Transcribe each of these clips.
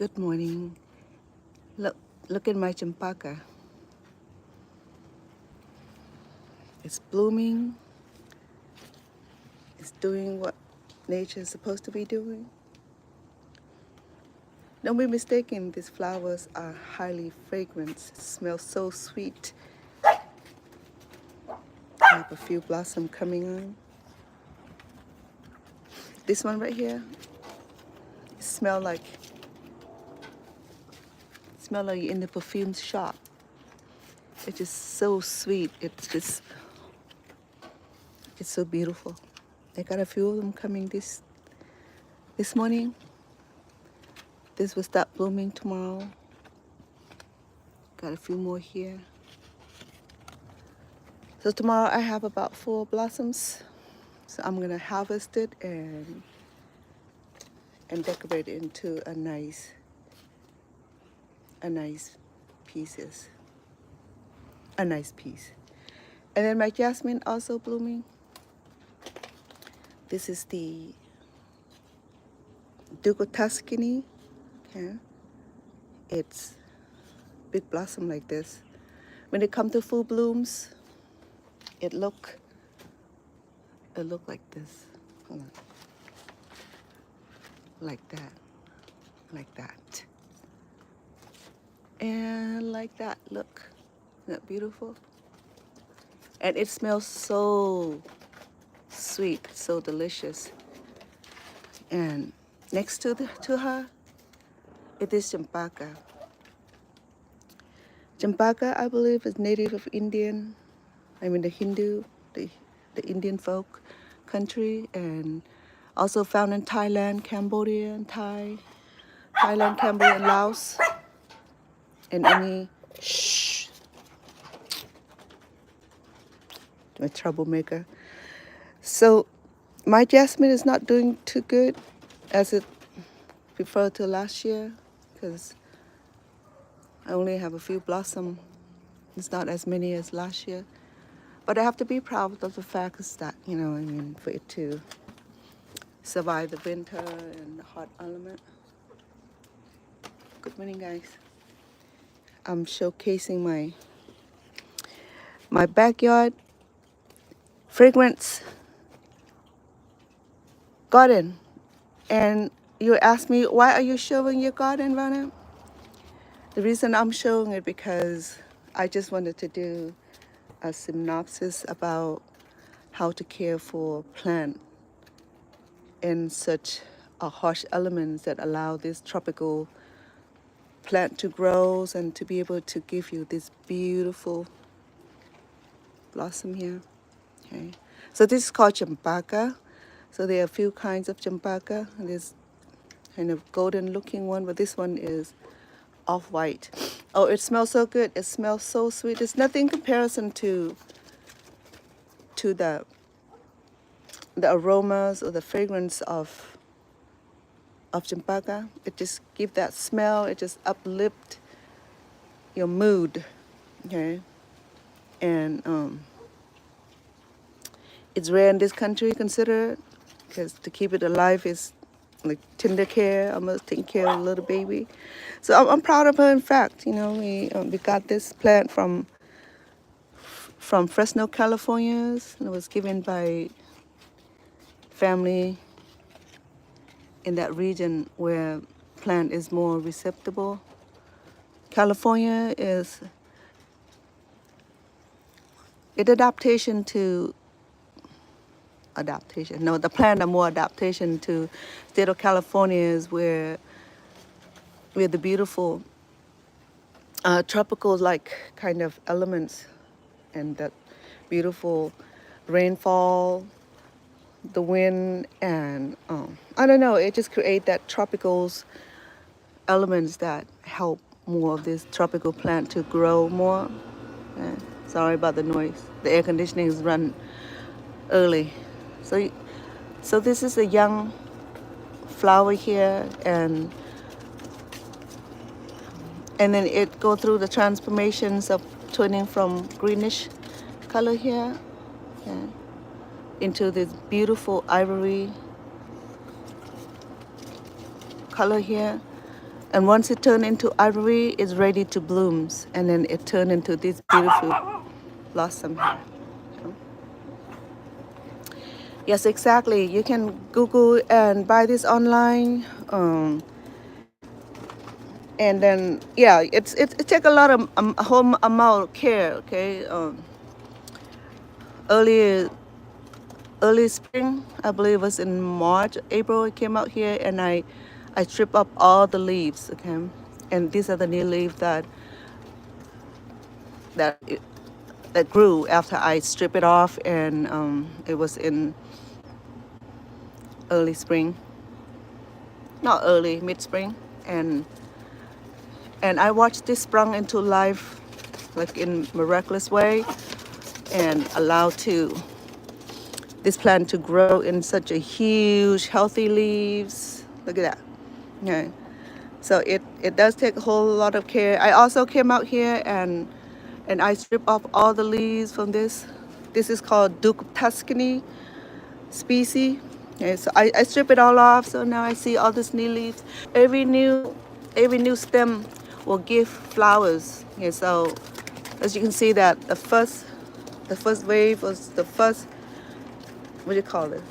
Good morning. Look at my champaka. It's blooming. It's doing what nature is supposed to be doing. Don't be mistaken, these flowers are highly fragrant. It smells so sweet. I have a few blossoms coming on. This one right here, it smells like you're in the perfume shop. It's just so sweet. It's so beautiful. I got a few of them coming this morning. This will start blooming tomorrow. Got a few more here. So tomorrow I have about 4 blossoms. So I'm gonna harvest it and decorate it into a nice piece. And then my jasmine also blooming. This is the Duke of Tuscany. Okay. It's big blossom like this. When it comes to full blooms, it look like this. Hold on. Like that. And like that. Look. Isn't that beautiful? And it smells so sweet, so delicious. And next to her, it is champaka. Champaka, I believe, is native of the Hindu, the Indian folk country, and also found in Thailand, Cambodia, and Thailand, Cambodia, and Laos, and any my troublemaker. So my jasmine is not doing too good as it preferred to last year because I only have a few blossoms. It's not as many as last year. But I have to be proud of the fact is that, for it to survive the winter and the hot element. Good morning, guys. I'm showcasing my backyard fragrance garden. And you ask me, why are you showing your garden, Rana? The reason I'm showing it because I just wanted to do a synopsis about how to care for plant in such a harsh elements that allow this tropical plant to grow and to be able to give you this beautiful blossom here. Okay, so this is called champaka. So there are a few kinds of champaka. There's kind of golden looking one, but this one is off-white. Oh, it smells so good. It smells so sweet. There's nothing in comparison to the aromas or the fragrance of champaka. It just gives that smell. It just uplift your mood. Okay, and it's rare in this country, consider, because to keep it alive is like tender care, almost taking care of a little baby. So I'm proud of her. In fact, we got this plant from Fresno, California, and it was given by family in that region where plant is more receptible. California is the plant are more adaptation to state of California is where the beautiful tropical like kind of elements and that beautiful rainfall, the wind, and I don't know, it just create that tropical elements that help more of this tropical plant to grow more. Sorry about the noise. The air conditioning is run early. So this is a young flower here, and then it go through the transformations of turning from greenish color here into this beautiful ivory color here. And once it turned into ivory, it's ready to blooms, and then it turned into this beautiful blossom here. Yes, exactly. You can Google and buy this online. And then yeah, it take a lot of home amount of care. Okay, early early spring, I believe it was in March, April. It came out here, and I strip up all the leaves. Okay, and these are the new leaves that that grew after I strip it off, and it was in early spring, not early, mid spring, and I watched this sprung into life like in miraculous way, and allowed to this plant to grow in such a huge healthy leaves. Look at that. Okay, so it does take a whole lot of care. I also came out here and I strip off all the leaves from this. This is called Duke of Tuscany species. Okay, so I strip it all off, so now I see all these new leaves. Every new stem will give flowers. Okay, so as you can see that the first wave was the first, what do you call it?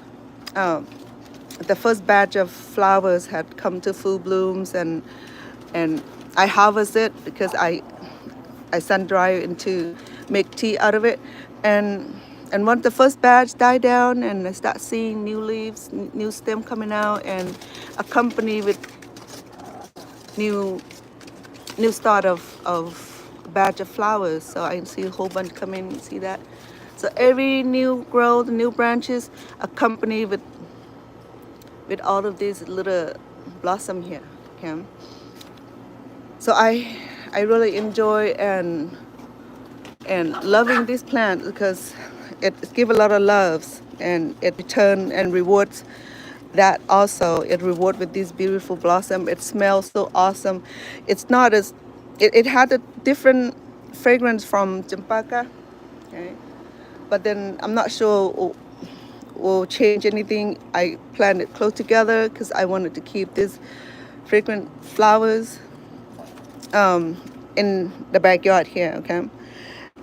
The first batch of flowers had come to full blooms, and I harvest it because I sun dry it to make tea out of it, and once the first batch died down and I start seeing new leaves, new stem coming out, and accompanied with new start of batch of flowers. So I see a whole bunch coming. You see that? So every new growth, new branches, accompanied with all of these little blossom here. Okay. So I really enjoy and loving this plant because it gives a lot of loves, and it return and rewards that also. It reward with this beautiful blossom. It smells so awesome. It's not as it had a different fragrance from champaka. Okay, but then I'm not sure will change anything. I planted it close together because I wanted to keep these fragrant flowers in the backyard here. Okay,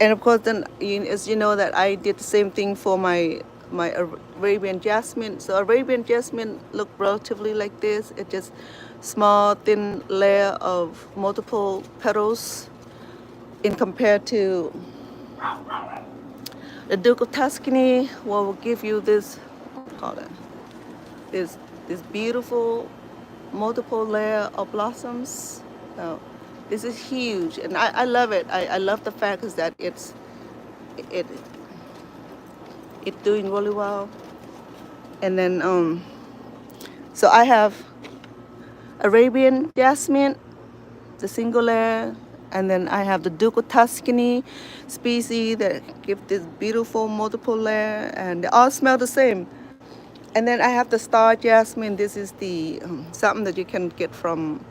and of course then as you know that I did the same thing for my Arabian jasmine. So Arabian jasmine look relatively like this. It just small thin layer of multiple petals in compared to the Duke of Tuscany. Will give you this, call it this beautiful multiple layer of blossoms. So this is huge, and I love it. I love the fact is that it's doing really well. And then so I have Arabian jasmine, the single layer, and then I have the Duke of Tuscany species that give this beautiful multiple layer, and they all smell the same. And then I have the star jasmine. This is the something that you can get from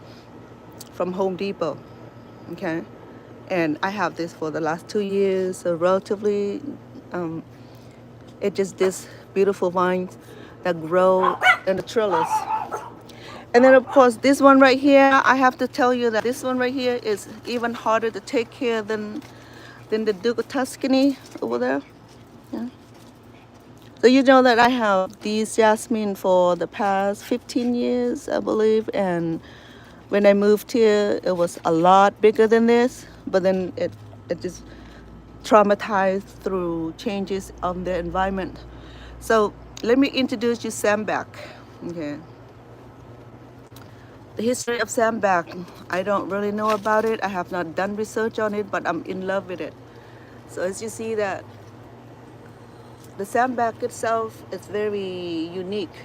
Home Depot. Okay, and I have this for the last 2 years. So relatively, it just this beautiful vines that grow in the trellis. And then of course this one right here, I have to tell you that this one right here is even harder to take care than the Duke of Tuscany over there. Yeah. So you know that I have these jasmine for the past 15 years, I believe, and when I moved here, it was a lot bigger than this, but then it just traumatized through changes on the environment. So let me introduce you sambac. Okay. The history of sambac, I don't really know about it. I have not done research on it, but I'm in love with it. So as you see that the sambac itself is very unique.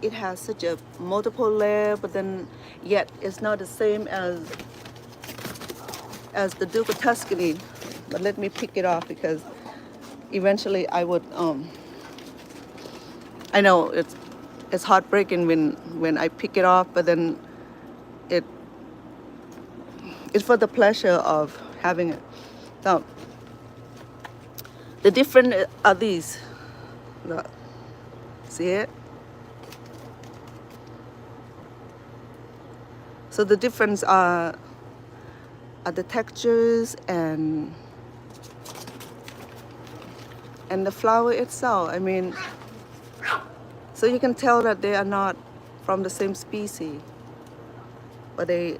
It has such a multiple layer, but then yet it's not the same as the Duke of Tuscany. But let me pick it off because eventually I would I know it's heartbreaking when I pick it off, but then it's for the pleasure of having it. So the different are these. Look, see it? So the difference are the textures and the flower itself. I mean, so you can tell that they are not from the same species, but they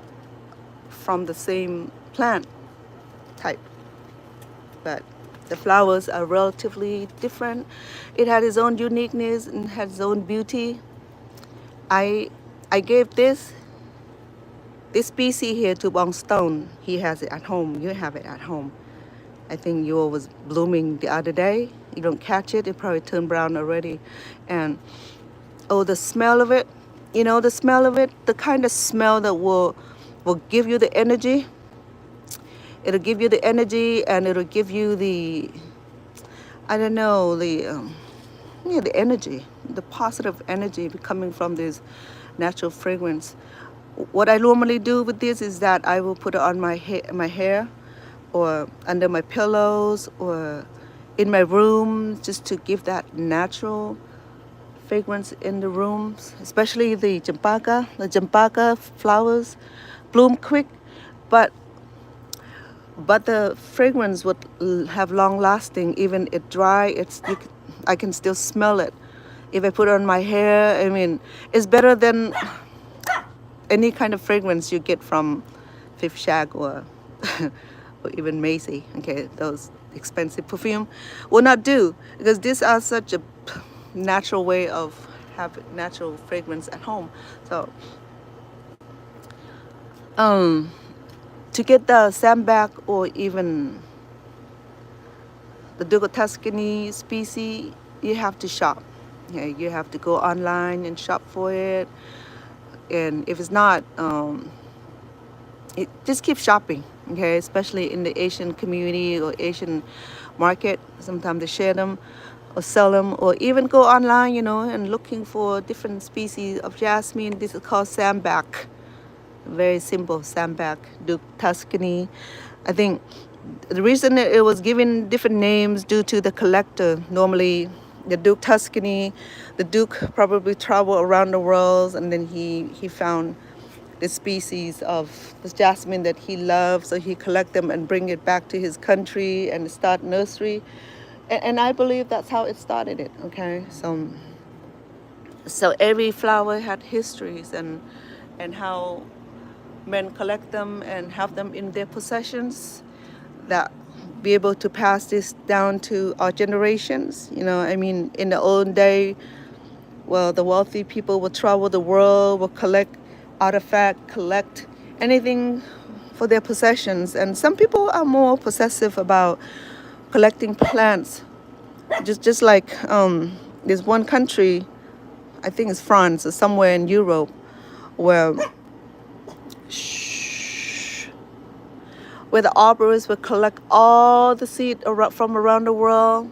from the same plant type. But the flowers are relatively different. It had its own uniqueness and had its own beauty. I gave this species here to Bong Stone. He has it at home. You have it at home. I think yours was blooming the other day. You don't catch it. It probably turned brown already. And oh, the smell of it. You know, the smell of it, the kind of smell that will give you the energy. It'll give you the energy, and it'll give you the, I don't know, the energy, the positive energy coming from this natural fragrance. What I normally do with this is that I will put it on my hair, or under my pillows, or in my room, just to give that natural fragrance in the rooms. Especially the champaka. The champaka flowers bloom quick, but the fragrance would have long lasting. Even it dry, I can still smell it. If I put it on my hair, I mean, it's better than any kind of fragrance you get from Fifth Shack or or even Macy. Okay, those expensive perfume will not do, because these are such a natural way of having natural fragrance at home. So to get the sambac or even the Duke of Tuscany species, you have to shop. Okay, you have to go online and shop for it. And if it's not, just keep shopping. Okay, especially in the Asian community or Asian market. Sometimes they share them or sell them, or even go online, you know, and looking for different species of jasmine. This is called sambac. Very simple, sambac, Duke Tuscany. I think the reason it was given different names due to the collector. Normally, the Duke Tuscany, the Duke probably traveled around the world, and then he found the species of the jasmine that he loved, so he collect them and bring it back to his country and start nursery. And I believe that's how it started it. Okay, so every flower had histories and how men collect them and have them in their possessions, that be able to pass this down to our generations. You know, I mean, in the old day, well, the wealthy people will travel the world, will collect artifact, collect anything for their possessions. And some people are more possessive about collecting plants. Just like there's one country, I think it's France or somewhere in Europe, where the arborists will collect all the seed from around the world,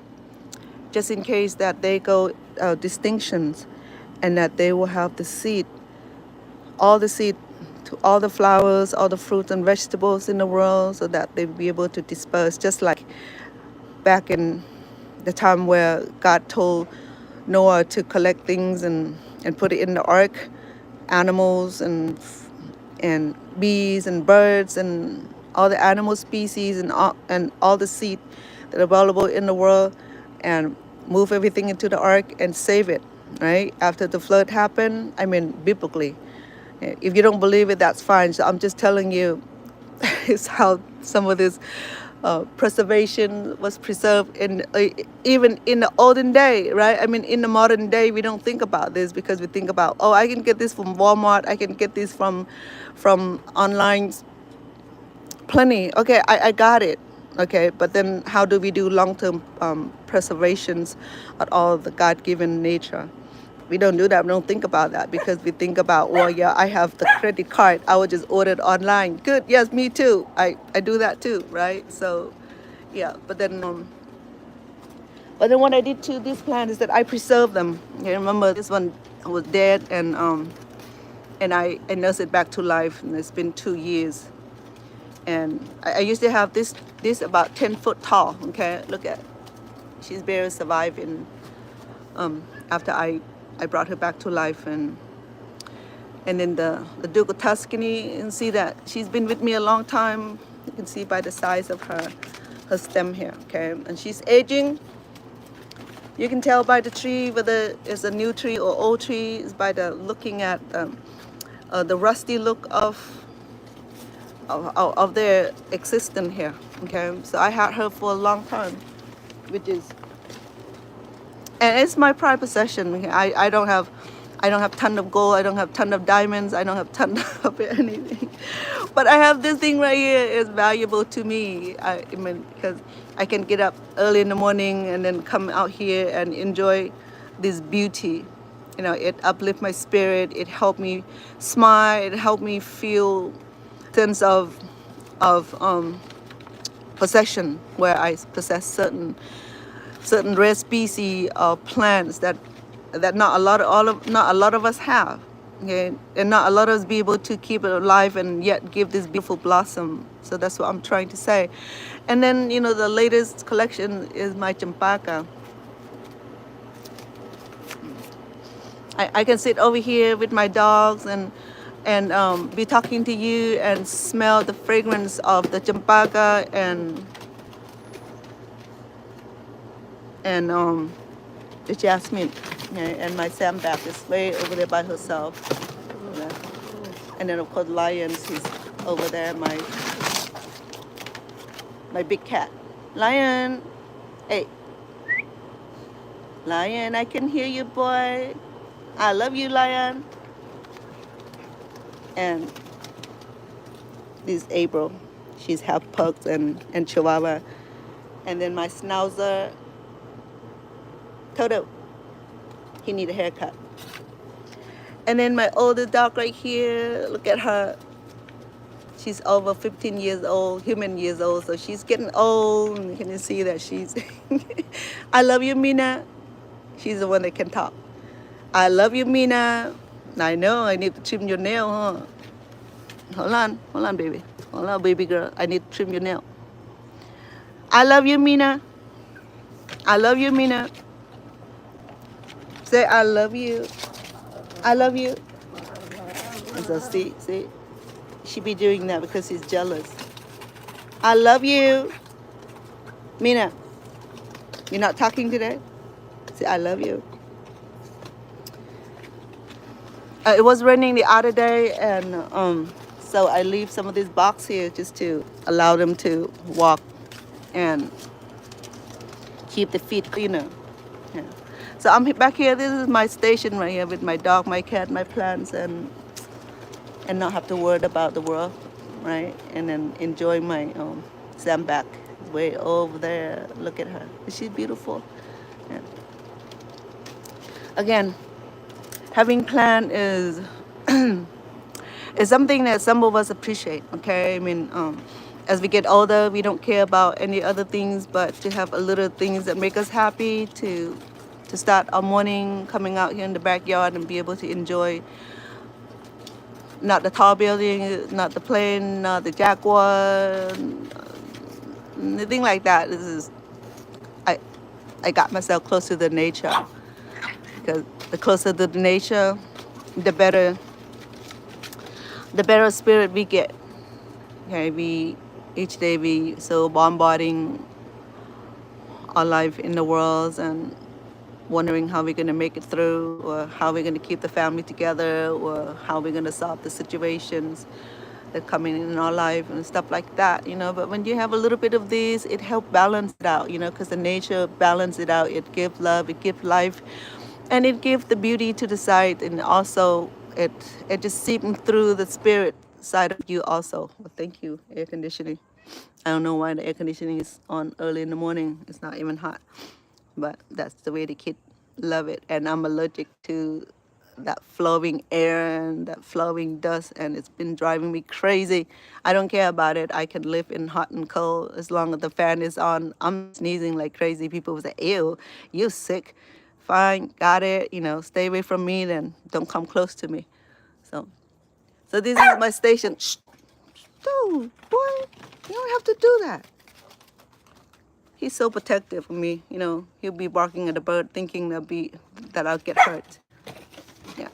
just in case that they go distinctions, and that they will have the seed, all the seed to all the flowers, all the fruits and vegetables in the world, so that they'll be able to disperse, just like back in the time where God told Noah to collect things and put it in the ark, animals and bees and birds and all the animal species and all the seed that are available in the world, and move everything into the ark and save it, right? After the flood happened, I mean, biblically. If you don't believe it, that's fine. So I'm just telling you is how some of this preservation was preserved in even in the olden day, right? I mean, in the modern day, we don't think about this, because we think about, oh, I can get this from Walmart, I can get this from online, plenty. Okay, I got it. Okay, but then how do we do long-term preservations of all the God-given nature? We don't do that. We don't think about that, because we think about, well, yeah, I have the credit card, I would just order it online. Good, yes, me too. I do that too, right? So, yeah, but then what I did to this plant is that I preserved them. Okay, remember, this one was dead, and I nursed it back to life, and it's been 2 years. And I used to have this about 10 foot tall. Okay, look at, she's barely surviving after I brought her back to life. And And then the Duke of Tuscany, and see that she's been with me a long time. You can see by the size of her stem here, okay? And she's aging. You can tell by the tree whether it's a new tree or old tree, is by the looking at the rusty look of their existence here, okay? So I had her for a long time, which is, and it's my pride possession. Okay? I don't have ton of gold, I don't have ton of diamonds, I don't have ton of anything, but I have this thing right here. It's valuable to me. I mean, because I can get up early in the morning and then come out here and enjoy this beauty. You know, it uplifts my spirit, it helped me smile, it helped me feel sense of possession, where I possess certain rare species of plants that not a lot of us have, okay? And not a lot of us be able to keep it alive and yet give this beautiful blossom. So that's what I'm trying to say. And then, you know, the latest collection is my champaka. I can sit over here with my dogs and be talking to you and smell the fragrance of the champaka and the jasmine. Okay? And my samback is way over there by herself. Yeah. And then of course Lion, he's over there, my big cat. Lion, hey. Lion, I can hear you, boy. I love you, Lion. And this April, she's half pug and chihuahua. And then my schnauzer, Toto, he need a haircut. And then my older dog right here, look at her. She's over 15 years old, human years old, so she's getting old. And you can see that she's, I love you, Mina. She's the one that can talk. I love you, Mina. I know, I need to trim your nail, huh? Hold on, baby. Hold on, baby girl. I need to trim your nail. I love you, Mina. I love you, Mina. Say, I love you. I love you. And so see, she be doing that because she's jealous. I love you. Mina, you're not talking today? Say, I love you. It was raining the other day, and so I leave some of this box here just to allow them to walk and keep the feet cleaner. Yeah. So I'm back here. This is my station right here with my dog, my cat, my plants, and not have to worry about the world, right? And then enjoy my samback way over there. Look at her. She's beautiful. Yeah. Again, having plant is is something that some of us appreciate, okay? I mean, as we get older, we don't care about any other things, but to have a little things that make us happy, to start our morning coming out here in the backyard and be able to enjoy not the tall building, not the plane, not the Jaguar, nothing like that. This is, I got myself close to the nature, because the closer to the nature, the better spirit we get. Okay, each day we so bombarding our life in the world and wondering how we're going to make it through, or how we're going to keep the family together, or how we're going to solve the situations that come in our life and stuff like that, you know. But when you have a little bit of this, it helps balance it out, you know, because the nature balances it out. It gives love, it gives life, and it gives the beauty to the side, and also it just seeping through the spirit side of you also. Well, thank you, air conditioning. I don't know why the air conditioning is on early in the morning. It's not even hot, but that's the way the kids love it. And I'm allergic to that flowing air and that flowing dust, and it's been driving me crazy. I don't care about it. I can live in hot and cold as long as the fan is on. I'm sneezing like crazy. People will say, ew, you sick. Fine, got it, you know, stay away from me, then don't come close to me. So this is my station. Shh. Dude, boy, you don't have to do that. He's so protective of me, you know. He'll be barking at a bird thinking that I'll get hurt. Yeah.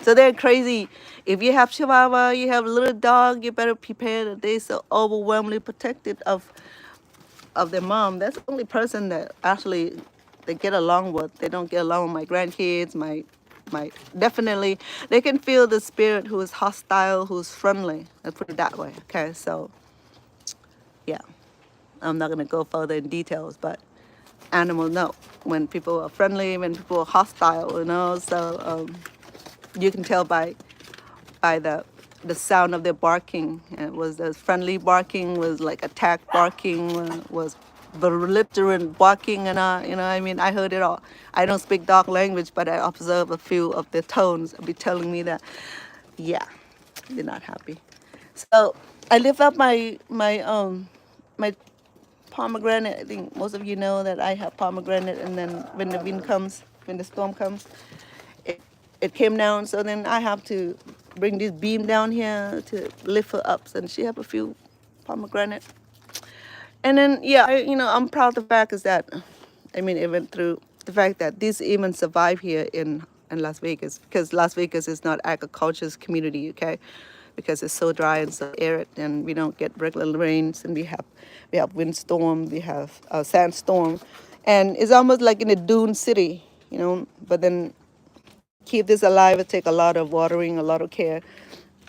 So So they're crazy. If you have Chihuahua, you have a little dog, you better prepare that they're so overwhelmingly protected of their mom. That's the only person that actually they get along with. They don't get along with my grandkids, my definitely they can feel the spirit who is hostile, who's friendly. Let's put it that way. Okay, so yeah. I'm not gonna go further in details, but animals know when people are friendly, when people are hostile, you know. So you can tell by the sound of their barking. It was the friendly barking, was like attack barking, was belligerent barking, and you know, I mean, I heard it all. I don't speak dog language, but I observe a few of their tones. Be telling me that, yeah, they're not happy. So I lift up my pomegranate. I think most of you know that I have pomegranate, and then when the wind comes, when the storm comes, it it came down. So then I have to bring this beam down here to lift her up, and she have a few pomegranate. And then yeah, you know, I'm proud of the fact is that, I mean, even through the fact that this even survive here in Las Vegas, because Las Vegas is not agriculture's community, okay? Because it's so dry and so arid, and we don't get regular rains, and we have windstorm, we have a sandstorm, and it's almost like in a dune city, you know. But then keep this alive, it take a lot of watering, a lot of care.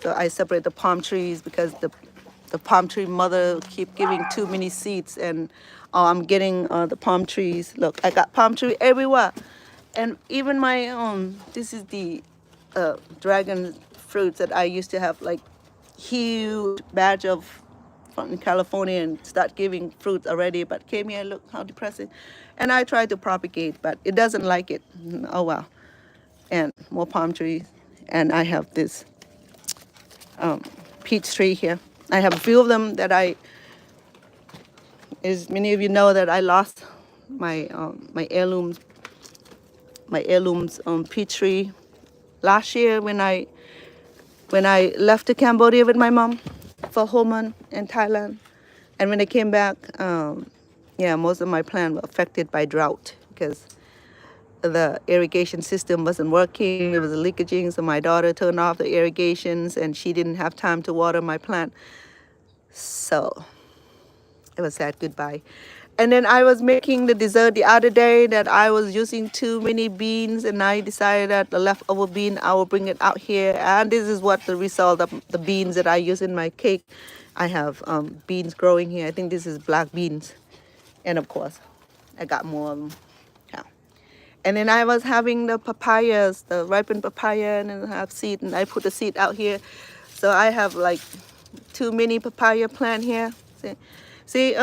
So I separate the palm trees because the palm tree mother keep giving too many seeds, and I'm getting the palm trees. Look, I got palm tree everywhere, and even my this is the dragon fruits that I used to have like huge batch of from California and start giving fruits already, but came here, look how depressing. And I tried to propagate, but it doesn't like it. Oh wow. And more palm trees. And I have this peach tree here. I have a few of them that as many of you know, that I lost my heirlooms peach tree last year when I left to Cambodia with my mom for a whole month in Thailand. And when I came back, yeah, most of my plants were affected by drought because the irrigation system wasn't working. It was leakaging, so my daughter turned off the irrigations, and she didn't have time to water my plant. So it was sad goodbye. And then I was making the dessert the other day that I was using too many beans, and I decided that the leftover bean, I will bring it out here. And this is what the result of the beans that I use in my cake. I have beans growing here. I think this is black beans. And of course, I got more of them. Yeah. And then I was having the papayas, the ripened papaya, and then I have seed, and I put the seed out here. So I have like too many papaya plant here. See,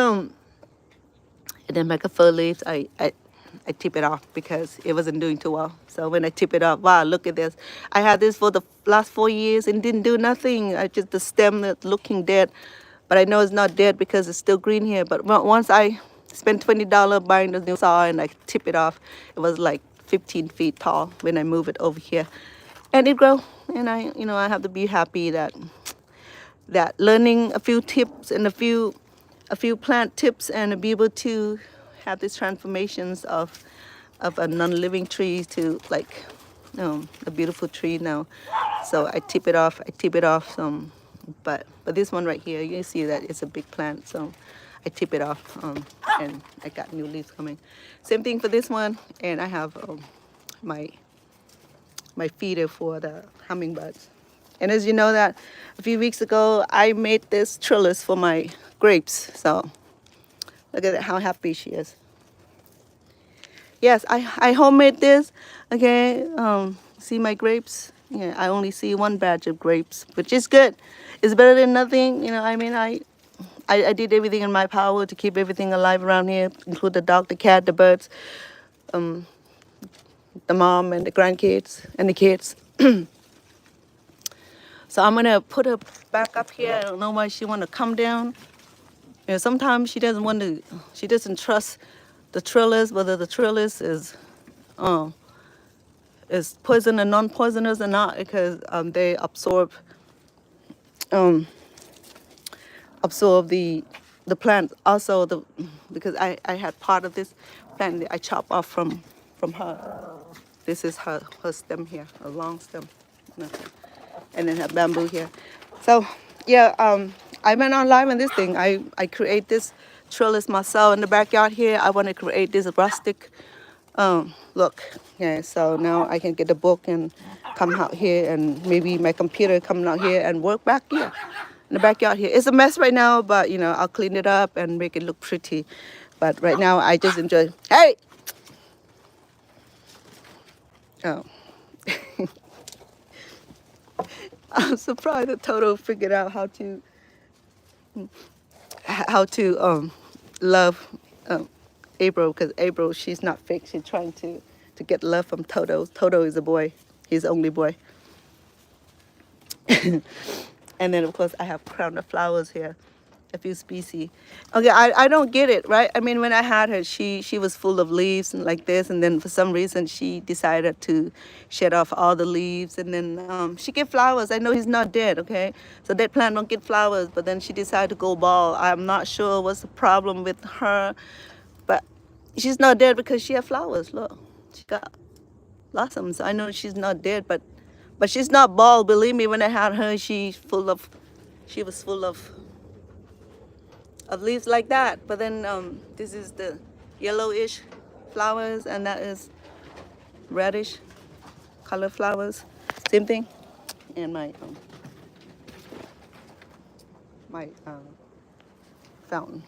and then my fir leaves, I tip it off because it wasn't doing too well. So when I tip it off, wow, look at this. I had this for the last 4 years and didn't do nothing. I just, the stem that's looking dead. But I know it's not dead because it's still green here. But once I spent $20 buying the new saw and I tip it off, it was like 15 feet tall when I move it over here. And it grew. And I have to be happy that learning a few tips and a few plant tips and be able to have these transformations of a non-living tree to like a beautiful tree now. So I tip it off some, but this one right here, you see that it's a big plant, so I tip it off and I got new leaves coming. Same thing for this one, and I have my feeder for the hummingbirds. And as you know that a few weeks ago, I made this trellis for my grapes. So look at how happy she is. Yes, I homemade this. Okay, see my grapes? Yeah, I only see one batch of grapes, which is good. It's better than nothing. You know, I mean, I did everything in my power to keep everything alive around here, include the dog, the cat, the birds, the mom and the grandkids and the kids. So I'm gonna put her back up here. I don't know why she wanna come down. You know, sometimes she doesn't trust the trellis, whether the trellis is poison and non-poisonous or not, because they absorb the plant. Also, because I had part of this plant that I chopped off from her. This is her stem here, a long stem. nothing. And then have bamboo here. So yeah, I went online on this thing. I create this trellis myself in the backyard here. I want to create this rustic look. Yeah, so now I can get the book and come out here, and maybe my computer coming out here and work back here in the backyard here. It's a mess right now, but you know, I'll clean it up and make it look pretty. But right now I just enjoy. Hey! Oh. I'm surprised that Toto figured out how to love April, because April, she's not fake. She's trying to get love from Toto. Toto is a boy. He's the only boy. And then of course I have crown of flowers here, a few species. Okay, I don't get it, right? I mean, when I had her, she was full of leaves and like this, and then for some reason she decided to shed off all the leaves, and then she get flowers. I know he's not dead, okay? So that plant don't get flowers, but then she decided to go bald. I'm not sure what's the problem with her, but she's not dead because she has flowers. Look, she got blossoms. I know she's not dead, but she's not bald. Believe me, when I had her, she was full of leaves like that. But then this is the yellowish flowers, and that is reddish color flowers. Same thing. And my fountain.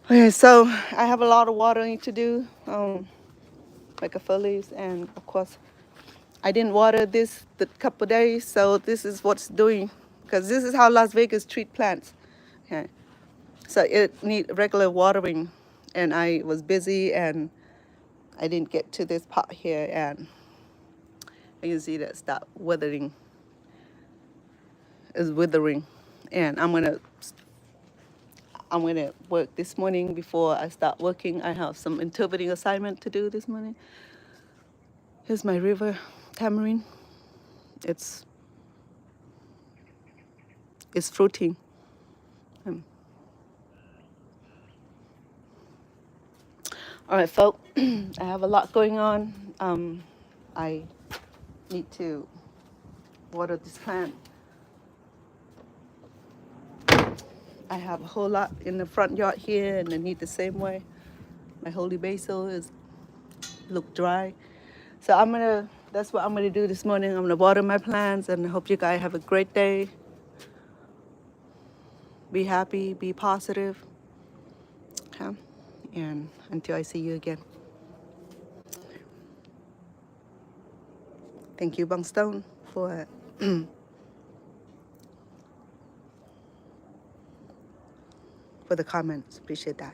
Okay, so I have a lot of watering to do, like a fir leaves, and of course I didn't water this the couple days, so this is what's doing, because this is how Las Vegas treat plants. Okay, so it need regular watering, and I was busy and I didn't get to this pot here, and you can see that start withering. Is withering, and I'm gonna work this morning before I start working. I have some interpreting assignment to do this morning. Here's my river tamarind. It's fruiting. All right, folks, I have a lot going on. I need to water this plant. I have a whole lot in the front yard here, and I need the same way. My holy basil look dry. So that's what I'm gonna do this morning. I'm gonna water my plants, and I hope you guys have a great day. Be happy, be positive. Okay? And until I see you again. Thank you, Bang Stone, for for the comments. Appreciate that.